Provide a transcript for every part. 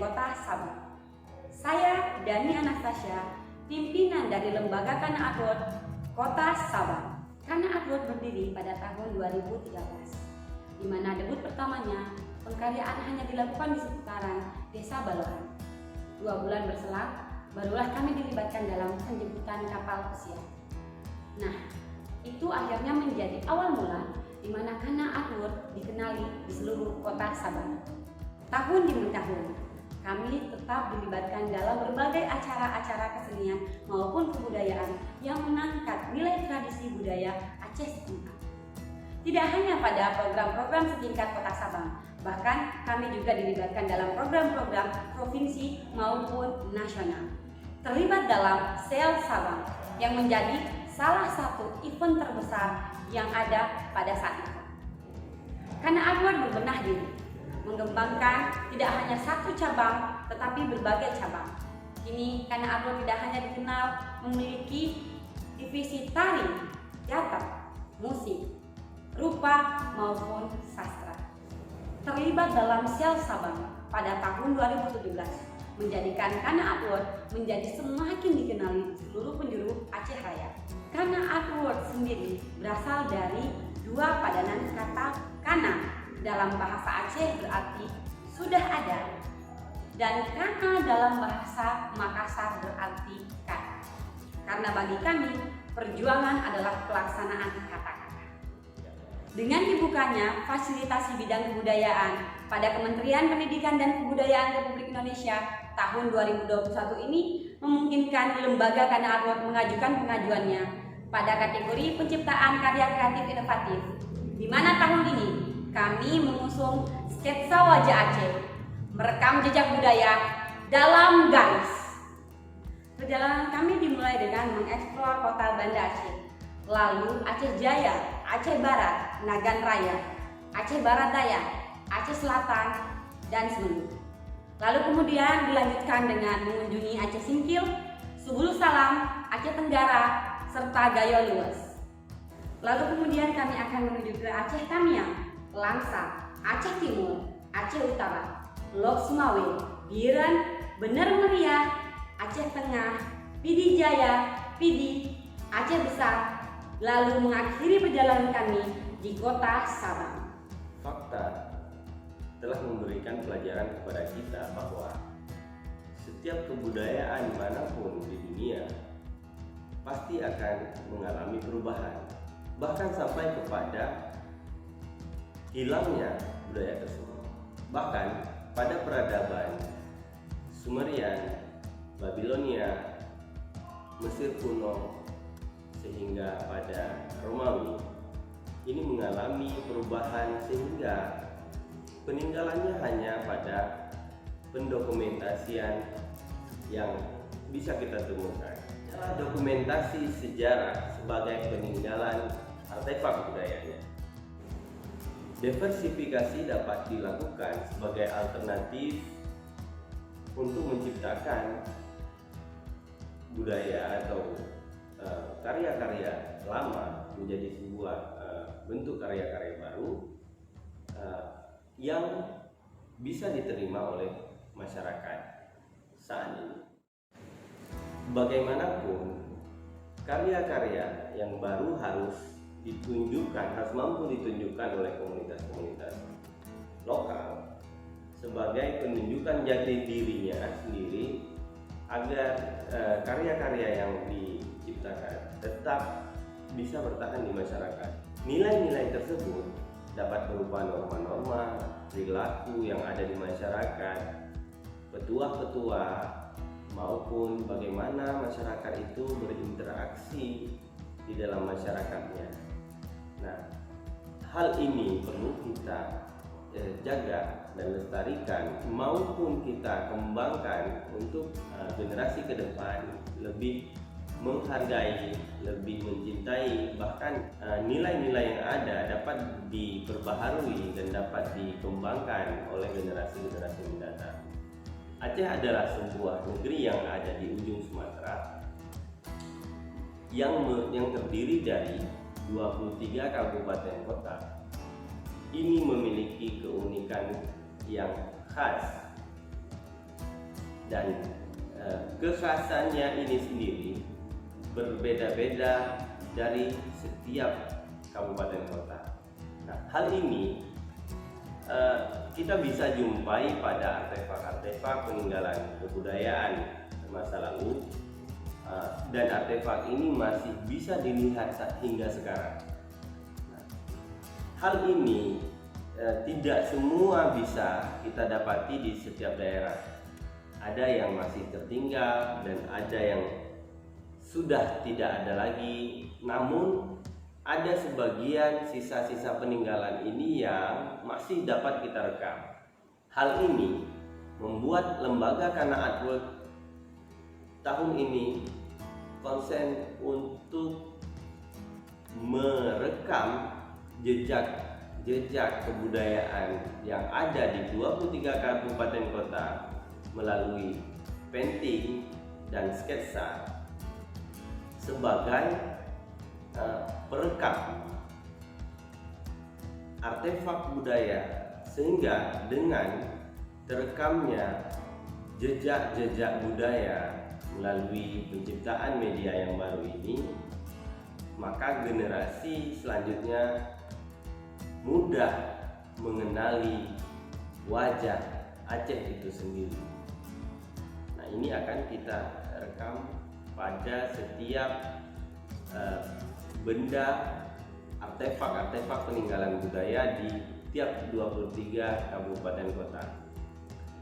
Kota Sabang. Saya Dani Anastasia, pimpinan dari Lembaga Kana Award Kota Sabang. Kana Award berdiri pada tahun 2013, di mana debut pertamanya pengkaryaan hanya dilakukan di seputaran Desa Baloran. 2 bulan berselang, barulah kami dilibatkan dalam penjemputan kapal pesiar. Nah, itu akhirnya menjadi awal mula di mana Kana Award dikenali di seluruh Kota Sabang. Tahun demi tahun, kami tetap dilibatkan dalam berbagai acara-acara kesenian maupun kebudayaan yang mengangkat nilai tradisi budaya Aceh setempat. Tidak hanya pada program-program setingkat Kota Sabang, bahkan kami juga dilibatkan dalam program-program provinsi maupun nasional. Terlibat dalam SEL Sabang yang menjadi salah satu event terbesar yang ada pada saat itu. Kana Award berbenah diri, mengembangkan tidak hanya satu cabang tetapi berbagai cabang. Kini Kana Award tidak hanya dikenal memiliki divisi tari, teater, musik, rupa maupun sastra. Terlibat dalam SEL Sabang pada tahun 2017 menjadikan Kana Award menjadi semakin dikenali di seluruh penjuru Aceh Raya. Kana Award sendiri berasal dari 2 padanan kata kana, dalam bahasa Aceh berarti sudah ada, dan kana dalam bahasa Makassar berarti kata. Karena bagi kami, perjuangan adalah pelaksanaan kata-kata. Dengan dibukanya fasilitasi bidang kebudayaan pada Kementerian Pendidikan dan Kebudayaan Republik Indonesia tahun 2021 ini memungkinkan Lembaga Kana Award mengajukan pengajuannya pada kategori penciptaan karya kreatif inovatif, di mana tahun ini kami mengusung sketsa wajah Aceh, merekam jejak budaya dalam garis. Perjalanan kami dimulai dengan mengeksplor kota Banda Aceh, lalu Aceh Jaya, Aceh Barat, Nagan Raya, Aceh Barat Daya, Aceh Selatan, dan Semeru. Lalu kemudian dilanjutkan dengan mengunjungi Aceh Singkil, Subulu Salam, Aceh Tenggara, serta Gayo Lues. Lalu kemudian kami akan menuju ke Aceh Tamiang, Langsa, Aceh Timur, Aceh Utara, Lok Sumawe, Biren, Bener Meriah, Aceh Tengah, Pidi Jaya, Pidi, Aceh Besar, lalu mengakhiri perjalanan kami di Kota Sabang. Fakta telah memberikan pelajaran kepada kita bahwa setiap kebudayaan manapun di dunia pasti akan mengalami perubahan, bahkan sampai kepada hilangnya budaya tersebut. Bahkan pada peradaban Sumerian, Babilonia, Mesir kuno, sehingga pada Romawi, ini mengalami perubahan sehingga peninggalannya hanya pada pendokumentasian yang bisa kita temukan. Dokumentasi sejarah sebagai peninggalan artefak budayanya. Diversifikasi dapat dilakukan sebagai alternatif untuk menciptakan budaya atau karya-karya lama menjadi sebuah bentuk karya-karya baru yang bisa diterima oleh masyarakat saat ini. Bagaimanapun, karya-karya yang baru harus ditunjukkan, harus mampu ditunjukkan oleh komunitas-komunitas lokal sebagai penunjukan jati dirinya sendiri, agar karya-karya yang diciptakan tetap bisa bertahan di masyarakat. Nilai-nilai tersebut dapat berupa norma-norma perilaku yang ada di masyarakat, petua-petua, maupun bagaimana masyarakat itu berinteraksi di dalam masyarakatnya. Nah, hal ini perlu kita jaga dan lestarikan maupun kita kembangkan untuk generasi ke depan lebih menghargai, lebih mencintai, bahkan nilai-nilai yang ada dapat diperbaharui dan dapat dikembangkan oleh generasi-generasi mendatang. Aceh adalah sebuah negeri yang ada di ujung Sumatera yang terdiri dari 23 kabupaten kota. Ini memiliki keunikan yang khas dan kekhasannya ini sendiri berbeda-beda dari setiap kabupaten kota. Nah, hal ini kita bisa jumpai pada artefak-artefak peninggalan kebudayaan masa lalu, dan artefak ini masih bisa dilihat hingga sekarang. Nah, hal ini tidak semua bisa kita dapati di setiap daerah. Ada yang masih tertinggal dan ada yang sudah tidak ada lagi. Namun ada sebagian sisa-sisa peninggalan ini yang masih dapat kita rekam. Hal ini membuat lembaga Kana Artwork tahun ini konsen untuk merekam jejak kebudayaan yang ada di 23 kabupaten kota melalui painting dan sketsa sebagai perekam artefak budaya, sehingga dengan terekamnya jejak-jejak budaya melalui penciptaan media yang baru ini, maka generasi selanjutnya mudah mengenali wajah Aceh itu sendiri. Nah, ini akan kita rekam pada setiap benda artefak peninggalan budaya di tiap 23 kabupaten kota.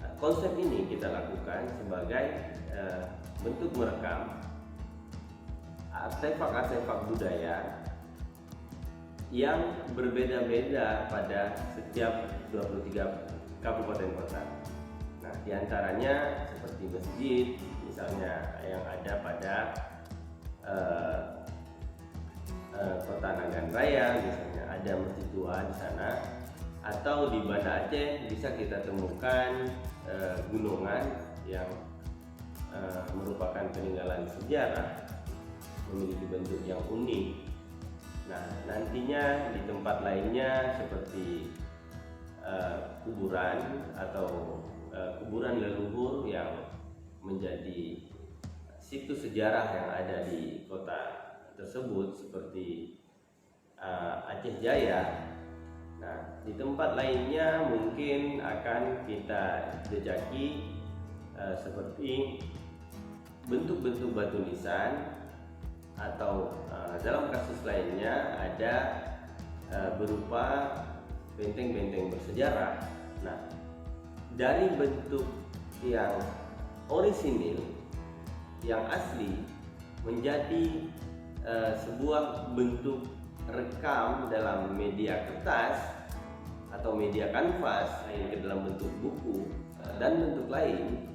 Nah, konsep ini kita lakukan sebagai bentuk merekam artefak budaya yang berbeda-beda pada setiap 23 kabupaten kota. Nah, diantaranya seperti masjid, misalnya yang ada pada Kota Nagan Raya, misalnya ada masjid tua di sana, atau di Banda Aceh bisa kita temukan gunungan yang merupakan peninggalan sejarah, memiliki bentuk yang unik. Nah, nantinya di tempat lainnya seperti kuburan atau kuburan leluhur yang menjadi situs sejarah yang ada di kota tersebut seperti Aceh Jaya. Nah, di tempat lainnya mungkin akan kita jejaki seperti bentuk-bentuk batu nisan, atau dalam kasus lainnya ada berupa benteng-benteng bersejarah. Nah, dari bentuk yang orisinil, yang asli, menjadi sebuah bentuk rekam dalam media kertas atau media kanvas, ke dalam bentuk buku, dan bentuk lain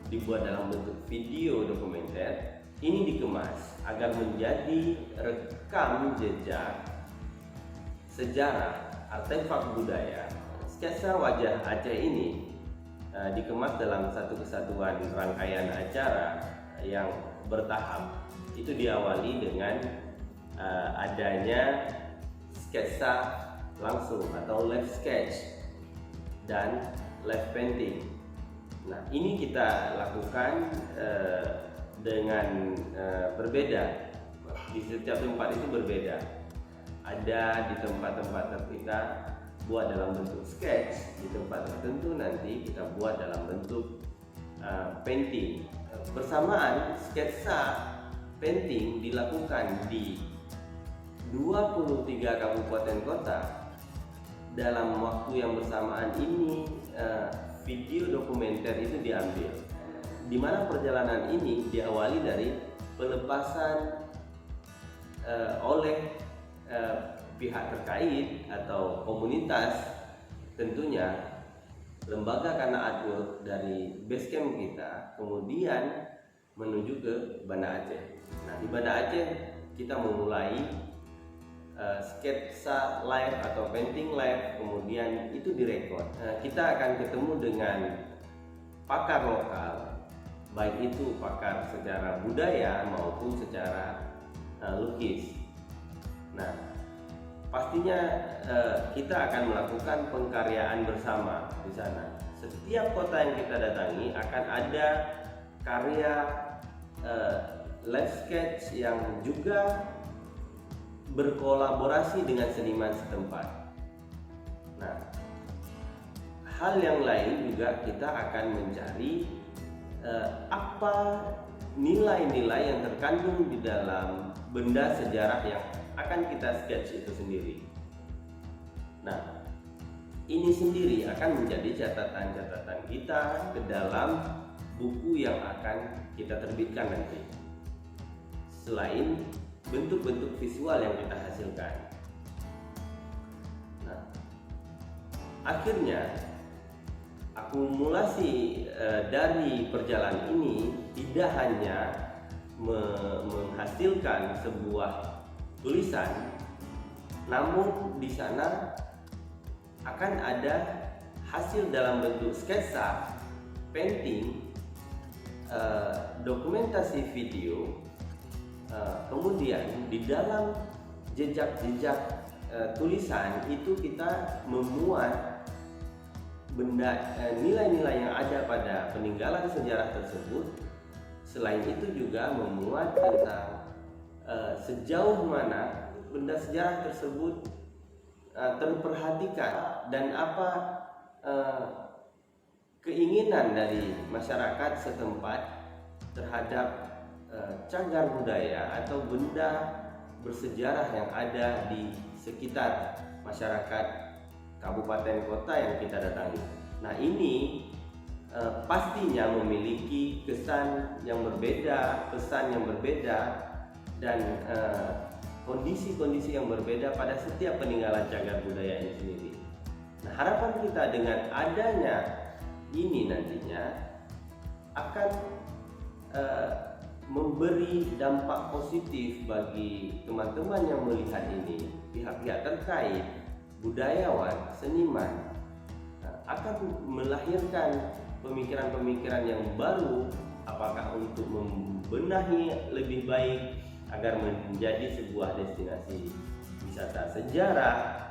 dibuat dalam bentuk video dokumenter. Ini dikemas agar menjadi rekam jejak sejarah artefak budaya. Sketsa wajah Aceh ini dikemas dalam satu kesatuan rangkaian acara yang bertahap. Itu diawali dengan adanya sketsa langsung atau live sketch dan live painting. Nah, ini kita lakukan dengan berbeda. Di setiap tempat itu berbeda. Ada di tempat-tempat kita buat dalam bentuk sketch, di tempat tertentu nanti kita buat dalam bentuk painting. Bersamaan sketsa painting dilakukan di 23 kabupaten kota. Dalam waktu yang bersamaan ini video dokumenter itu diambil, di mana perjalanan ini diawali dari pelepasan oleh pihak terkait atau komunitas, tentunya lembaga Kana Artwork dari base camp kita, kemudian menuju ke Banda Aceh. Nah, di Banda Aceh kita memulai sketsa live atau painting live, kemudian itu direkod. Kita akan ketemu dengan pakar lokal, baik itu pakar secara budaya maupun secara lukis. Nah, pastinya kita akan melakukan pengkaryaan bersama di sana, setiap kota yang kita datangi akan ada karya live sketch yang juga berkolaborasi dengan seniman setempat. Nah, hal yang lain juga kita akan mencari apa nilai-nilai yang terkandung di dalam benda sejarah yang akan kita sketch itu sendiri. Nah, ini sendiri akan menjadi catatan-catatan kita ke dalam buku yang akan kita terbitkan nanti. Selain bentuk-bentuk visual yang kita hasilkan. Nah, akhirnya akumulasi dari perjalanan ini tidak hanya menghasilkan sebuah tulisan, namun di sana akan ada hasil dalam bentuk sketsa, painting, dokumentasi video, kemudian di dalam jejak-jejak tulisan itu kita memuat benda nilai-nilai yang ada pada peninggalan sejarah tersebut. Selain itu juga memuat tentang sejauh mana benda sejarah tersebut terperhatikan dan apa keinginan dari masyarakat setempat terhadap cagar budaya atau benda bersejarah yang ada di sekitar masyarakat kabupaten kota yang kita datangi. Nah, ini pastinya memiliki kesan yang berbeda, pesan yang berbeda, dan kondisi-kondisi yang berbeda pada setiap peninggalan cagar budaya ini sendiri. Nah, harapan kita dengan adanya ini nantinya akan memberi dampak positif bagi teman-teman yang melihat ini, pihak-pihak terkait, budayawan, seniman, akan melahirkan pemikiran-pemikiran yang baru, apakah untuk membenahi lebih baik agar menjadi sebuah destinasi wisata sejarah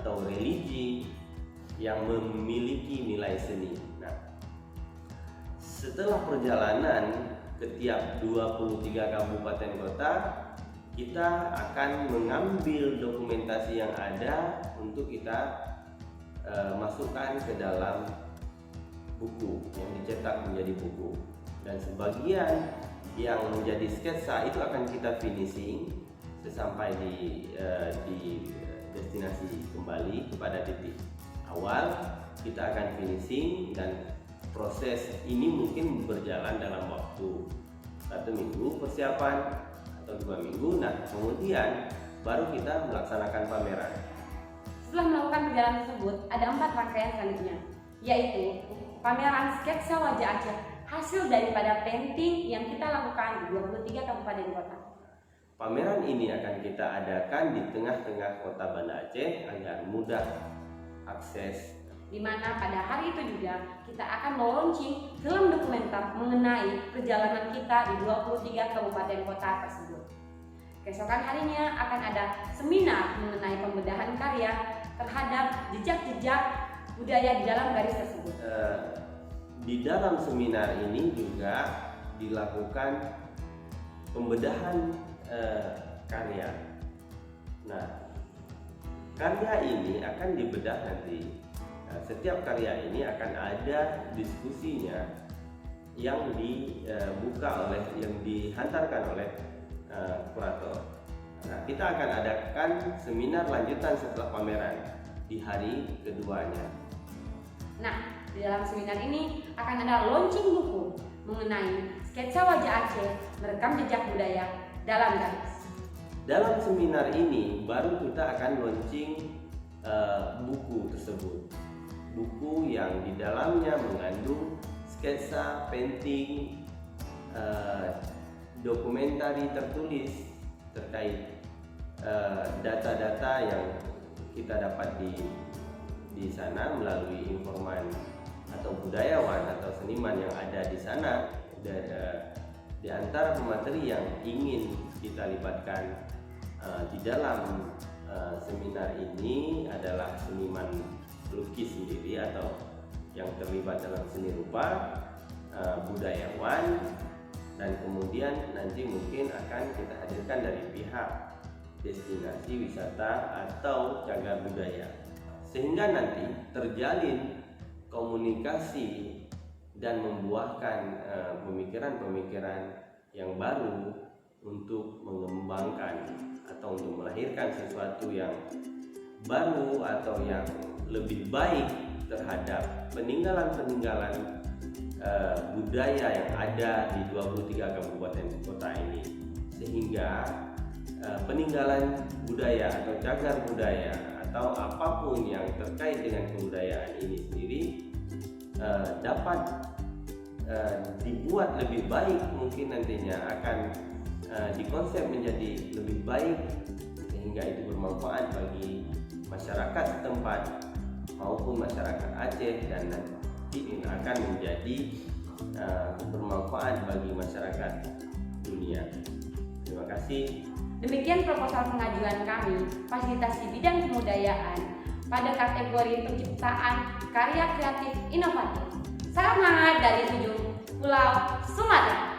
atau religi yang memiliki nilai seni. Nah, setelah perjalanan ke tiap 23 kabupaten kota, kita akan mengambil dokumentasi yang ada untuk kita masukkan ke dalam buku yang dicetak menjadi buku, dan sebagian yang menjadi sketsa itu akan kita finishing sesampai di destinasi kembali kepada titik awal. Kita akan finishing, dan proses ini mungkin berjalan dalam waktu 1 minggu persiapan atau 2 minggu. Nah, kemudian baru kita melaksanakan pameran. Setelah melakukan perjalanan tersebut, ada 4 rangkaian selanjutnya, yaitu pameran sketsa wajah Aceh, hasil daripada painting yang kita lakukan di 23 kabupaten kota. Pameran ini akan kita adakan di tengah-tengah kota Banda Aceh agar mudah akses, di mana pada hari itu juga kita akan launching film dokumenter mengenai perjalanan kita di 23 kabupaten kota tersebut. Keesokan harinya akan ada seminar mengenai pembedahan karya terhadap jejak-jejak budaya di dalam garis tersebut. Di dalam seminar ini juga dilakukan pembedahan karya. Nah, karya ini akan dibedah nanti. Setiap karya ini akan ada diskusinya yang dihantarkan oleh kurator. Nah, kita akan adakan seminar lanjutan setelah pameran di hari keduanya. Nah, di dalam seminar ini akan ada launching buku mengenai sketsa wajah Aceh, merekam jejak budaya dalam garis. Dalam seminar ini baru kita akan launching buku tersebut. Buku yang di dalamnya mengandung sketsa, painting, dokumentari tertulis terkait data-data yang kita dapat di sana melalui informan atau budayawan atau seniman yang ada di sana. Di antara pemateri yang ingin kita libatkan di dalam seminar ini adalah seniman lukis sendiri atau yang terlibat dalam seni rupa, budayawan, dan kemudian nanti mungkin akan kita hadirkan dari pihak destinasi wisata atau cagar budaya, sehingga nanti terjalin komunikasi dan membuahkan pemikiran-pemikiran yang baru untuk mengembangkan atau untuk melahirkan sesuatu yang baru atau yang lebih baik terhadap peninggalan-peninggalan budaya yang ada di 23 kabupaten kota ini, sehingga peninggalan budaya atau cagar budaya atau apapun yang terkait dengan kebudayaan ini sendiri dapat dibuat lebih baik, mungkin nantinya akan dikonsep menjadi lebih baik sehingga itu bermanfaat bagi masyarakat setempat maupun masyarakat Aceh, dan nanti ini akan menjadi bermanfaat bagi masyarakat dunia. Terima kasih. Demikian proposal pengajuan kami fasilitasi bidang kebudayaan pada kategori penciptaan karya kreatif inovatif. Salam hangat dari ujung Pulau Sumatera.